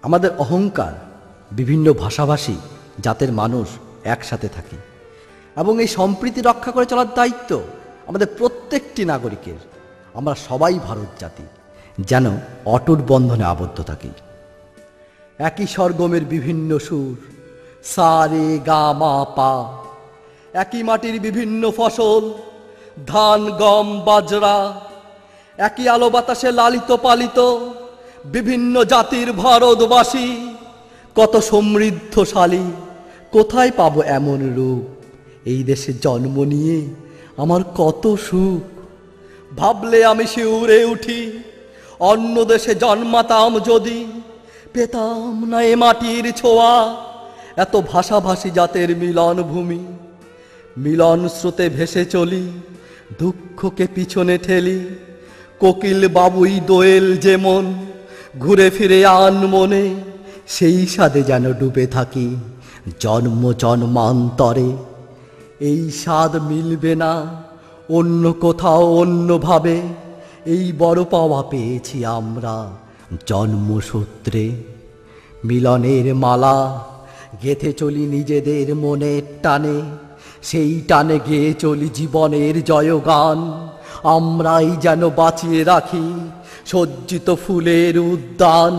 আমাদের অহংকার বিভিন্ন ভাষাভাষী জাতের মানুষ একসাথে থাকি এবং এই সম্প্রীতি রক্ষা করে চলার দায়িত্ব আমাদের প্রত্যেকটি নাগরিকের। আমরা সবাই ভারত জাতি, যেন অটুট বন্ধনে আবদ্ধ থাকি। একই সরগমের বিভিন্ন সুর, সা রে গা মা পা, একই মাটির বিভিন্ন ফসল, ধান গম বাজরা, একই আলো বাতাসে লালিত পালিত বিভিন্ন জাতির ভারতবাসী। কত সমৃদ্ধশালী, কোথায় পাবো এমন রূপ? এই দেশে জন্ম নিয়ে আমার কত সুখ। ভাবলে আমি শিউরে উঠি, অন্য দেশে জন্মাতাম যদি, পেতাম না এ মাটির ছোঁয়া, এত ভাষাভাষী জাতের মিলন ভূমি। মিলন স্রোতে ভেসে চলি, দুঃখকে পিছনে ঠেলি, কোকিল বাবুই দোয়েল যেমন ঘুরে ফিরে আন মনে, সেই স্বাদে যেন ডুবে থাকি জন্ম জন্মান্তরে। এই স্বাদ মিলবে না অন্য কোথাও অন্যভাবে, এই বড় পাওয়া পেয়েছি আমরা জন্মসূত্রে। মিলনের মালা গেঁথে চলি নিজেদের মনের টানে, সেই টানে গেয়ে চলি জীবনের জয়গান। আমরাই যেন বাঁচিয়ে রাখি সজ্জিত ফুলের উদ্যান।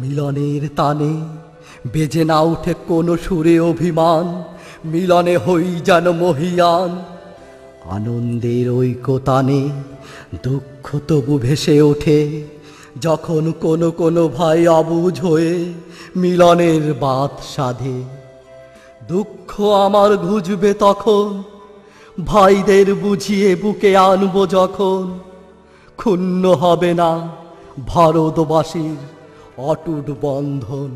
মিলনের তানে বেজে না উঠে কোনো সুরে অভিমান, মিলনে হই যেন মহিয়ান। আনন্দের ঐকতানে দুঃখ তবু ভেসে ওঠে, যখন কোনো ভাই অবুঝ হয়ে মিলনের বাত সাধে। দুঃখ আমার ঘুচবে তখন, ভাইদের বুঝিয়ে বুকে আনবো যখন, ক্ষুণ্ণ হবে না ভারতবাসীর অটুট বন্ধন।